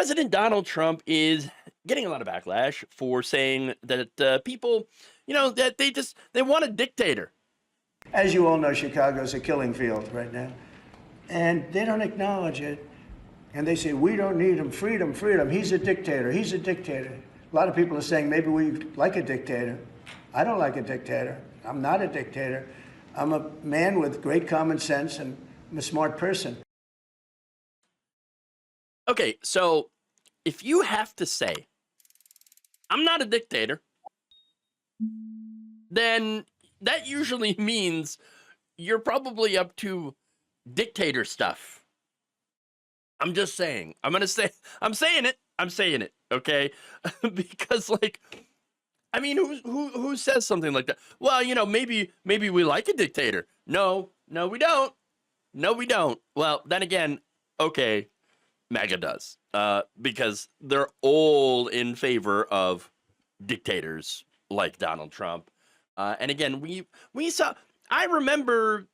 President Donald Trump is getting a lot of backlash for saying that people, that they want a dictator. As you all know, Chicago's a killing field right now. And they don't acknowledge it. And they say, we don't need him, freedom, freedom. He's a dictator, he's a dictator. A lot of people are saying maybe we like a dictator. I don't like a dictator. I'm not a dictator. I'm a man with great common sense and I'm a smart person. Okay, so if you have to say, I'm not a dictator, then that usually means you're probably up to dictator stuff. I'm just saying. I'm saying it, okay? Because I mean, who says something like that? Well, maybe we like a dictator. No, we don't. No, we don't. Well, then again, okay, MAGA does, because they're all in favor of dictators like Donald Trump. And again, we saw. I remember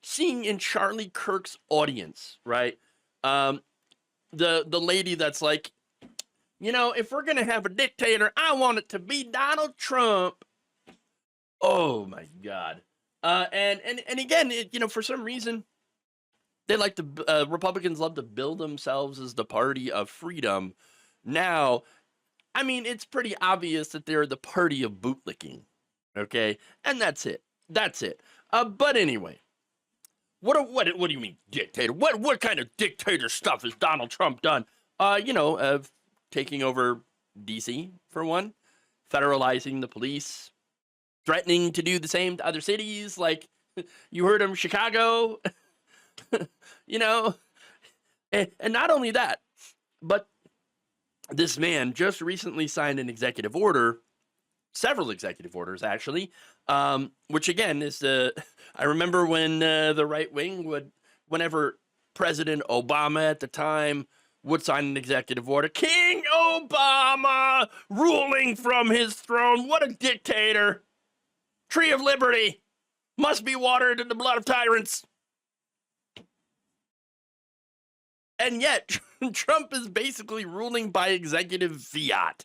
seeing in Charlie Kirk's audience, right? The lady that's like, if we're gonna have a dictator, I want it to be Donald Trump. Oh my God! And again, for some reason, they like to Republicans love to bill themselves as the party of freedom. Now, I mean, it's pretty obvious that they're the party of bootlicking, okay? And that's it. That's it. But anyway, what do you mean dictator? What kind of dictator stuff has Donald Trump done? Taking over DC for one, federalizing the police, threatening to do the same to other cities, like you heard him, Chicago. And not only that, but this man just recently signed an executive order, several executive orders actually, which again is I remember when the right wing whenever President Obama at the time would sign an executive order, King Obama ruling from his throne, what a dictator, tree of liberty must be watered in the blood of tyrants. And yet, Trump is basically ruling by executive fiat.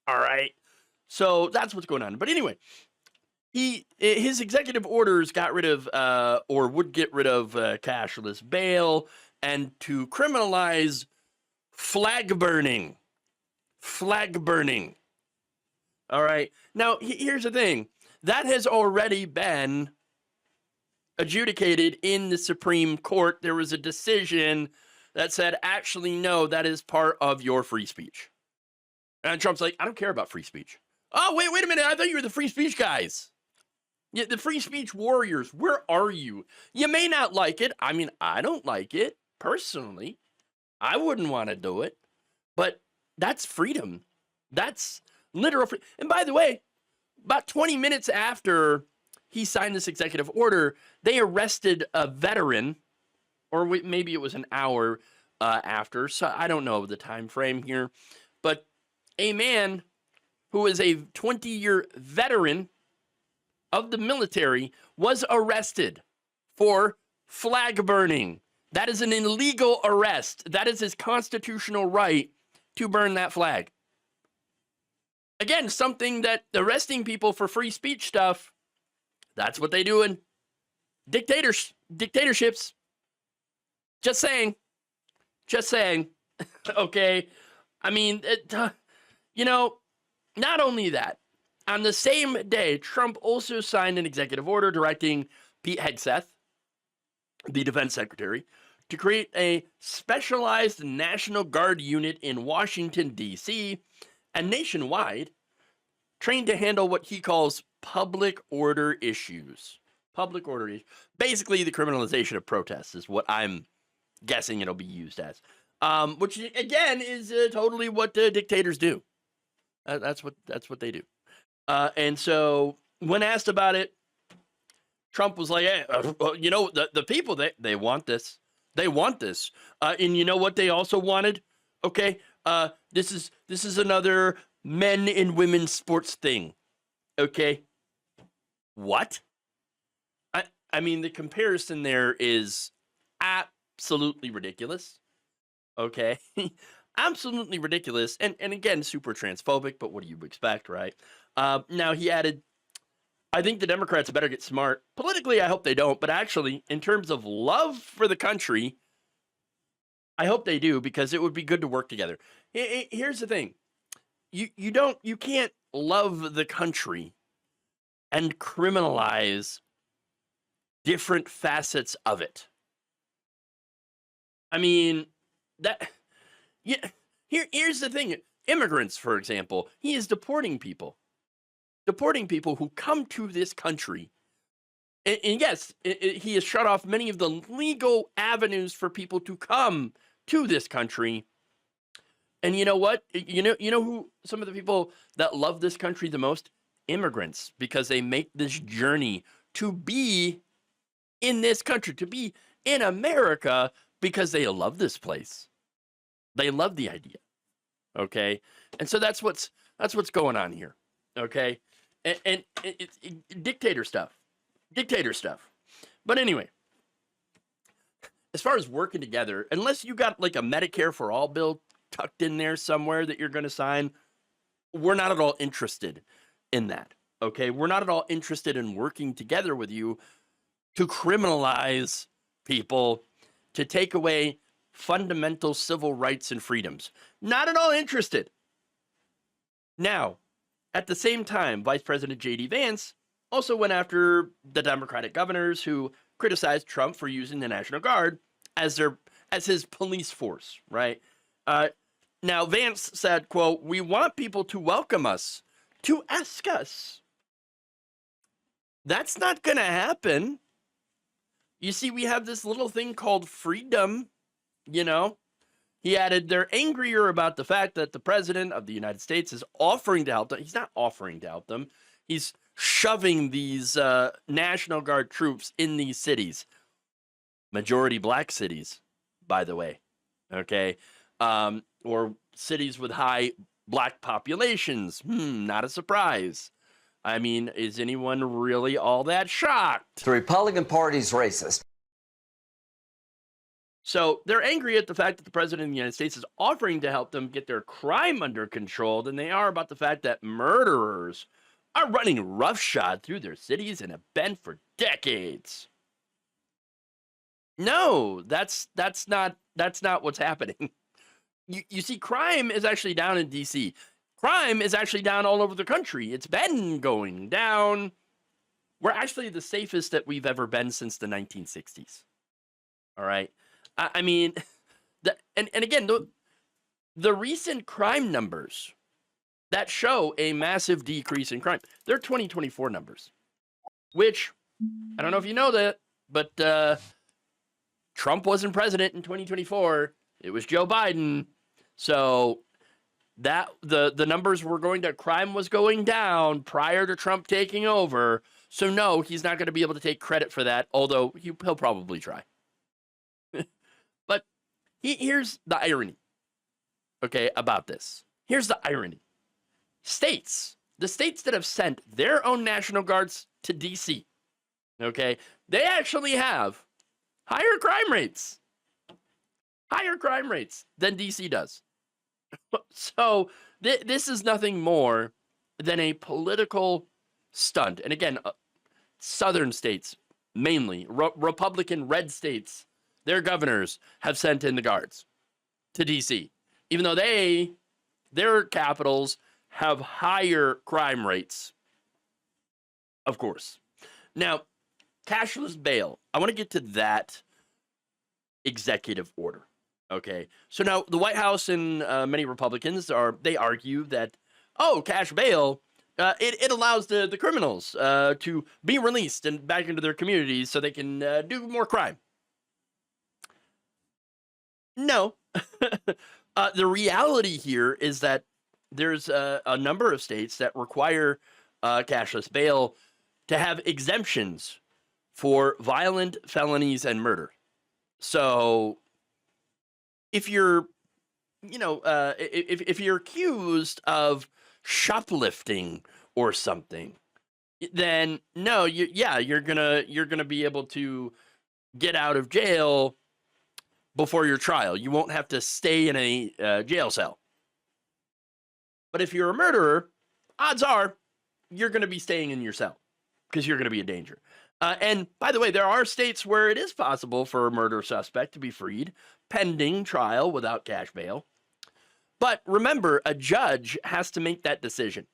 All right. So that's what's going on. But anyway, his executive orders got rid of, or would get rid of cashless bail and to criminalize flag burning. Flag burning. All right. Now, here's the thing. That has already been adjudicated in the Supreme Court. There was a decision that said, actually, no, that is part of your free speech. And Trump's like, I don't care about free speech. Oh, wait a minute. I thought you were the free speech guys. Yeah, the free speech warriors. Where are you? You may not like it. I mean, I don't like it personally. I wouldn't want to do it. But that's freedom. That's literal freedom. And by the way, about 20 minutes after he signed this executive order, they arrested a veteran, or maybe it was an hour after, so I don't know the time frame here, but a man who is a 20-year veteran of the military was arrested for flag burning. That is an illegal arrest. That is his constitutional right to burn that flag. Again, something that arresting people for free speech stuff, that's what they do in dictatorships. Just saying. Okay. I mean, not only that, on the same day, Trump also signed an executive order directing Pete Hegseth, the defense secretary, to create a specialized National Guard unit in Washington, D.C., and nationwide, trained to handle what he calls public order issues. Public order issues. Basically, the criminalization of protests is what I'm guessing it'll be used as. Which, again, is totally what dictators do. That's what they do. And so, when asked about it, Trump was like, hey, the people, they want this. They want this. And you know what they also wanted? Okay, this is another men and women sports thing. Okay, what? I mean, the comparison there is absolutely ridiculous. Okay, absolutely ridiculous. And again, super transphobic, but what do you expect, right? Now he added, I think the Democrats better get smart. Politically, I hope they don't, but actually, in terms of love for the country, I hope they do, because it would be good to work together. Here's the thing. You can't love the country and criminalize different facets of it. I mean, yeah. Here's the thing. Immigrants, for example, he is deporting people who come to this country. And yes, he has shut off many of the legal avenues for people to come to this country. And you know what? You know who some of the people that love this country the most? Immigrants, because they make this journey to be in this country, to be in America, because they love this place. They love the idea. Okay? And so that's what's going on here. Okay? And it's dictator stuff. But anyway, as far as working together, unless you got like a Medicare for all bill tucked in there somewhere that you're going to sign, we're not at all interested in that. Okay? We're not at all interested in working together with you to criminalize people, to take away fundamental civil rights and freedoms. Not at all interested. Now, at the same time, Vice President JD Vance also went after the Democratic governors who criticized Trump for using the National Guard as his police force, right? Now, Vance said, quote, "We want people to welcome us, to ask us." That's not going to happen. You see, we have this little thing called freedom, you know. He added, they're angrier about the fact that the president of the United States is offering to help them. He's not offering to help them. He's shoving these National Guard troops in these cities. Majority black cities, by the way. Okay? Or cities with high black populations. Not a surprise. I mean, is anyone really all that shocked? The Republican Party's racist. So they're angry at the fact that the president of the United States is offering to help them get their crime under control than they are about the fact that murderers are running roughshod through their cities and have been for decades. No, that's not what's happening. You see, crime is actually down in D.C. Crime is actually down all over the country. It's been going down. We're actually the safest that we've ever been since the 1960s. All right. I mean, and again, the recent crime numbers that show a massive decrease in crime, they're 2024 numbers, which I don't know if you know that, but Trump wasn't president in 2024. It was Joe Biden. So that the numbers were crime was going down prior to Trump taking over. So no, he's not going to be able to take credit for that, although he'll probably try. But here's the irony, okay, about this. Here's the irony. The states that have sent their own National Guards to D.C., okay, they actually have higher crime rates than D.C. does. So this is nothing more than a political stunt. And again, southern states, mainly Republican red states, their governors have sent in the guards to D.C., even though their capitals have higher crime rates, of course. Now, cashless bail. I want to get to that executive order. Okay, so now the White House and many Republicans argue that, cash bail, it allows the criminals to be released and back into their communities so they can do more crime. No, the reality here is that there's a number of states that require cashless bail to have exemptions for violent felonies and murder. So if you're, if you're accused of shoplifting or something, then no, you're gonna be able to get out of jail before your trial. You won't have to stay in a jail cell. But if you're a murderer, odds are you're going to be staying in your cell because you're going to be a danger. And by the way, there are states where it is possible for a murder suspect to be freed pending trial without cash bail. But remember, a judge has to make that decision.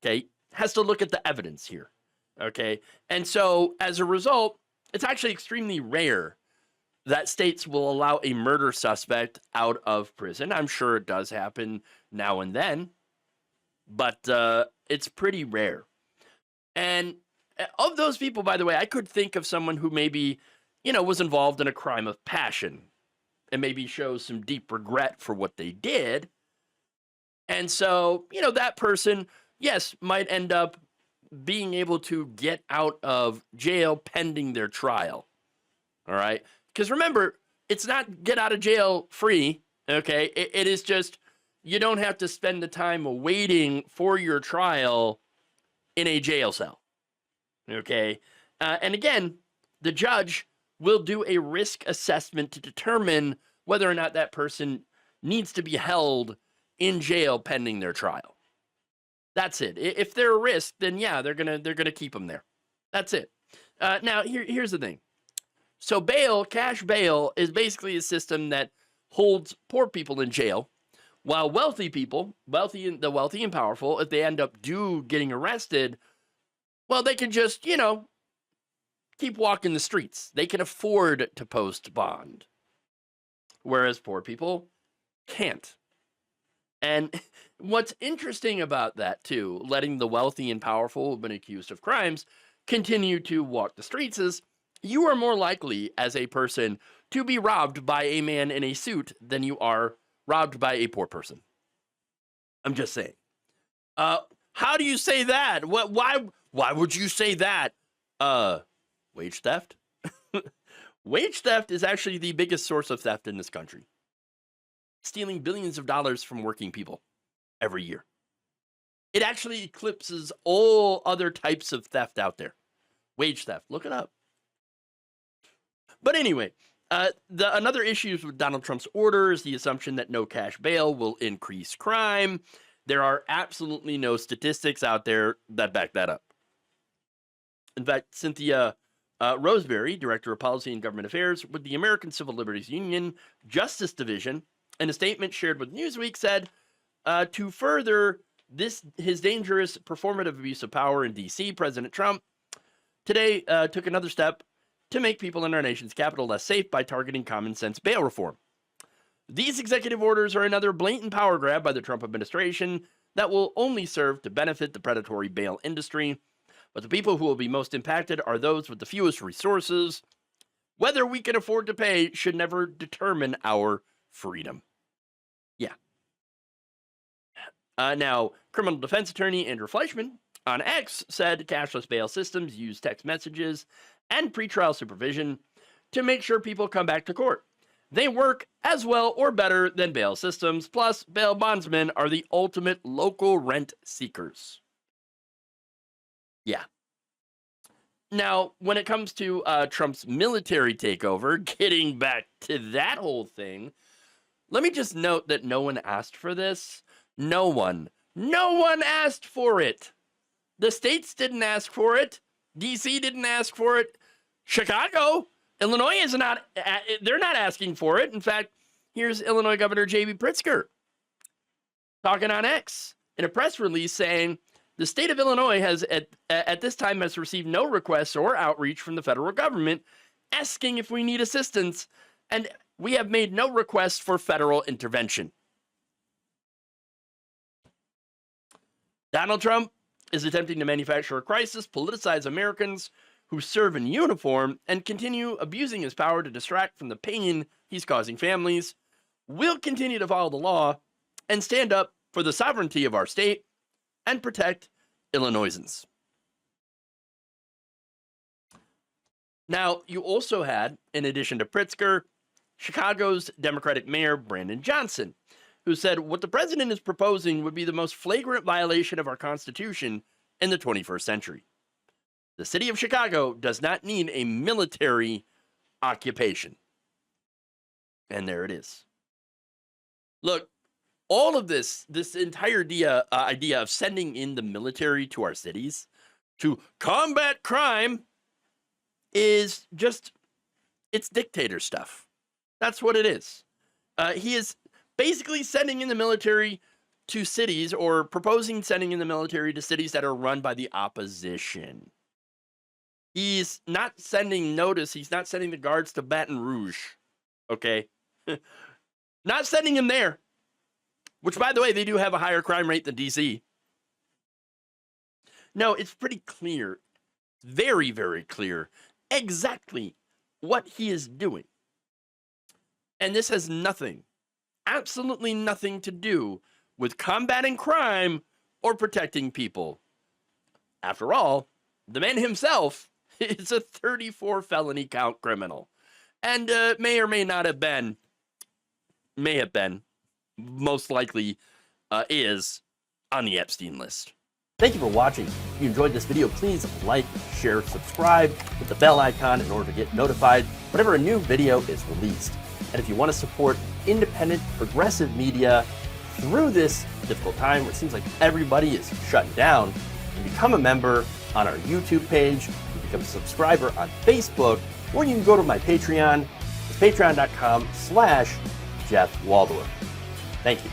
Okay, has to look at the evidence here. Okay, and so as a result, it's actually extremely rare that states will allow a murder suspect out of prison. I'm sure it does happen now and then, but it's pretty rare. And of those people, by the way, I could think of someone who maybe, was involved in a crime of passion and maybe shows some deep regret for what they did. And so, that person, yes, might end up being able to get out of jail pending their trial. All right? Because remember, it's not get out of jail free, okay? It is just you don't have to spend the time waiting for your trial in a jail cell, okay? And again, the judge will do a risk assessment to determine whether or not that person needs to be held in jail pending their trial. That's it. If they're a risk, then yeah, they're gonna keep them there. That's it. Now here's the thing. So bail, cash bail, is basically a system that holds poor people in jail, while wealthy people, the wealthy and powerful, if they end up getting arrested, well, they can just keep walking the streets. They can afford to post bond, whereas poor people can't. And what's interesting about that, too, letting the wealthy and powerful who've been accused of crimes continue to walk the streets, is you are more likely as a person to be robbed by a man in a suit than you are robbed by a poor person. I'm just saying. How do you say that? Why would you say that? Wage theft? Wage theft is actually the biggest source of theft in this country. Stealing billions of dollars from working people every year. It actually eclipses all other types of theft out there. Wage theft, look it up. But anyway, another issue with Donald Trump's order is the assumption that no cash bail will increase crime. There are absolutely no statistics out there that back that up. In fact, Cynthia Roseberry, Director of Policy and Government Affairs with the American Civil Liberties Union Justice Division, in a statement shared with Newsweek, said, to further his dangerous performative abuse of power in D.C., President Trump today took another step to make people in our nation's capital less safe by targeting common sense bail reform. These executive orders are another blatant power grab by the Trump administration that will only serve to benefit the predatory bail industry. But the people who will be most impacted are those with the fewest resources. Whether we can afford to pay should never determine our freedom. Yeah. Now, criminal defense attorney Andrew Fleischman on X said cashless bail systems use text messages and pretrial supervision to make sure people come back to court. They work as well or better than bail systems. Plus, bail bondsmen are the ultimate local rent seekers. Yeah. Now, when it comes to Trump's military takeover, getting back to that whole thing, let me just note that no one asked for this. No one asked for it. The states didn't ask for it. D.C. didn't ask for it. Chicago, Illinois is not, they're not asking for it. In fact, here's Illinois Governor J.B. Pritzker talking on X in a press release saying, the state of Illinois has, at this time, has received no requests or outreach from the federal government asking if we need assistance, and we have made no requests for federal intervention. Donald Trump is attempting to manufacture a crisis, politicize Americans who serve in uniform, and continue abusing his power to distract from the pain he's causing families. We'll continue to follow the law and stand up for the sovereignty of our state and protect Illinoisans. Now, you also had, in addition to Pritzker, Chicago's Democratic Mayor Brandon Johnson, who said what the president is proposing would be the most flagrant violation of our Constitution in the 21st century. The city of Chicago does not need a military occupation. And there it is. Look, all of this entire idea of sending in the military to our cities to combat crime is just, it's dictator stuff. That's what it is. He is basically sending in the military to cities, or proposing sending in the military to cities that are run by the opposition. He's not sending notice. He's not sending the guards to Baton Rouge. Okay? Not sending him there. Which, by the way, they do have a higher crime rate than D.C. No, it's pretty clear. Very, very clear. Exactly what he is doing. And this has nothing, absolutely nothing to do with combating crime or protecting people. After all, the man himself is a 34 felony count criminal. And may or may not have been, most likely is on the Epstein list. Thank you for watching. If you enjoyed this video, please like, share, subscribe, hit the bell icon in order to get notified whenever a new video is released. And if you want to support independent, progressive media through this difficult time where it seems like everybody is shutting down, you become a member on our YouTube page, you become a subscriber on Facebook, or you can go to my Patreon. It's patreon.com/Jeff Waldorf. Thank you.